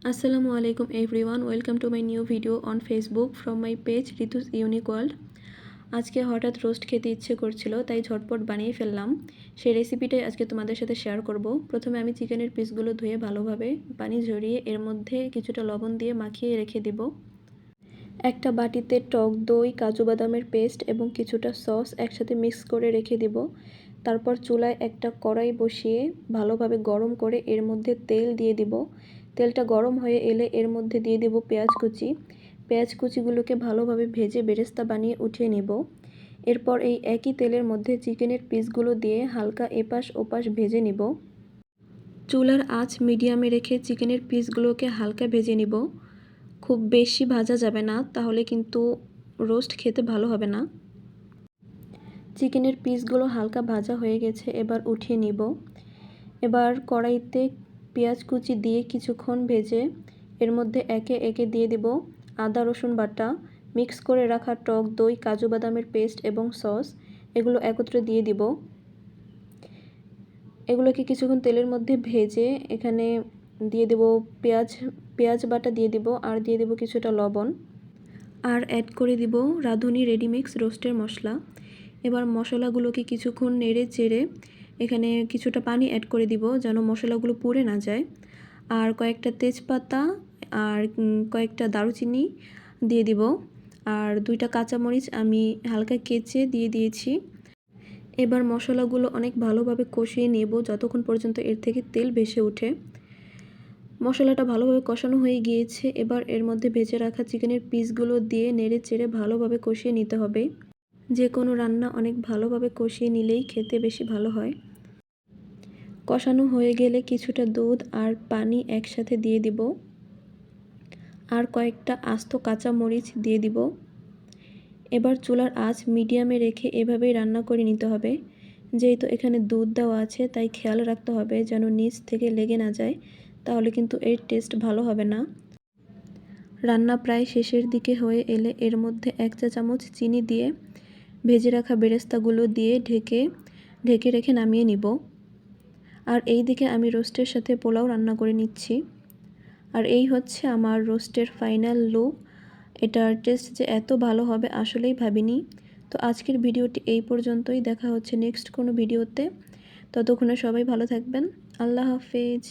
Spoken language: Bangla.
Assalamu alaikum everyone, welcome to my new video on Facebook from my page Ritu's Unique World। আজকে হঠাৎ রোস্ট খেতে ইচ্ছে করছিল, তাই ঝটপট বানিয়ে ফেললাম। সেই রেসিপিটাই আজকে তোমাদের সাথে শেয়ার করব। প্রথমে আমি চিকেনের পিসগুলো ধুয়ে ভালোভাবে পানি ঝরিয়ে এর মধ্যে কিছুটা লবণ দিয়ে মাখিয়ে রেখে দিব। একটা বাটিতে টক দই, কাজু বাদামের পেস্ট এবং কিছুটা সস একসাথে মিক্স করে রেখে দিব। তারপর চুলায় একটা কড়াই বসিয়ে ভালোভাবে গরম করে এর মধ্যে তেল দিয়ে দিব। তেলটা গরম হয়ে এলে এর মধ্যে দিয়ে দেব পেঁয়াজ কুচি। পেঁয়াজ কুচিগুলোকে ভালোভাবে ভেজে বেরেস্তা বানিয়ে উঠিয়ে নেব। এরপর এই একই তেলের মধ্যে চিকেনের পিসগুলো দিয়ে হালকা এপাশ ওপাশ ভেজে নেব। চুলার আঁচ মিডিয়ামে রেখে চিকেনের পিসগুলোকে হালকা ভেজে নিব। খুব বেশি ভাজা যাবে না, তাহলে কিন্তু রোস্ট খেতে ভালো হবে না। চিকেনের পিসগুলো হালকা ভাজা হয়ে গেছে, এবার উঠিয়ে নিব। এবার কড়াইতে পেঁয়াজ কুচি দিয়ে কিছুক্ষণ ভেজে এর মধ্যে একে একে দিয়ে দেব আদা রসুন বাটা, মিক্স করে রাখা টক দই, কাজু বাদামের পেস্ট এবং সস, এগুলো একত্রে দিয়ে দিব। এগুলোকে কিছুক্ষণ তেলের মধ্যে ভেজে এখানে দিয়ে দেব পেঁয়াজ বাটা দিয়ে দিব, আর দিয়ে দেব কিছুটা লবণ, আর অ্যাড করে দিব রাঁধুনি রেডিমিক্স রোস্টের মশলা। এবার মশলাগুলোকে কিছুক্ষণ নেড়ে চেড়ে এখানে কিছুটা পানি অ্যাড করে দিব যেন মশলাগুলো পুড়ে না যায়। আর কয়েকটা তেজপাতা আর কয়েকটা দারুচিনি দিয়ে দিব, আর 2টা কাঁচামরিচ আমি হালকা কেচে দিয়ে দিয়েছি। এবার মশলাগুলো অনেক ভালোভাবে কষিয়ে নেব যতক্ষণ পর্যন্ত এর থেকে তেল ভেসে ওঠে। মশলাটা ভালোভাবে কষানো হয়ে গিয়েছে, এবার এর মধ্যে ভেজে রাখা চিকেনের পিসগুলো দিয়ে নেড়ে চেড়ে ভালোভাবে কষিয়ে নিতে হবে। যে কোনো রান্না অনেক ভালোভাবে কষিয়ে নিলেই খেতে বেশি ভালো হয়। কষানো হয়ে গেলে কিছুটা দুধ আর পানি একসাথে দিয়ে দিব, আর কয়েকটা আস্ত কাঁচা মরিচ দিয়ে দিব। এবার চুলার আঁচ মিডিয়ামে রেখে এভাবেই রান্না করে নিতে হবে। যেহেতু এখানে দুধ দেওয়া আছে, তাই খেয়াল রাখতে হবে যেন নিচ থেকে লেগে না যায়, তাহলে কিন্তু এর টেস্ট ভালো হবে না। রান্না প্রায় শেষের দিকে হয়ে এলে এর মধ্যে 1 চা চামচ চিনি দিয়ে ভেজে রাখা বেরেস্তাগুলো দিয়ে ঢেকে রেখে নামিয়ে নিব। আর এই দিকে আমি রোস্টের সাথে পোলাও রান্না করে নিচ্ছি। আর এই হচ্ছে আমার রোস্টের ফাইনাল লুক। এটার টেস্ট যে এত ভালো হবে আসলেই ভাবিনি। তো আজকের ভিডিওটি এই পর্যন্তই, দেখা হচ্ছে নেক্সট কোনো ভিডিওতে। ততক্ষণে সবাই ভালো থাকবেন। আল্লাহ হাফেজ।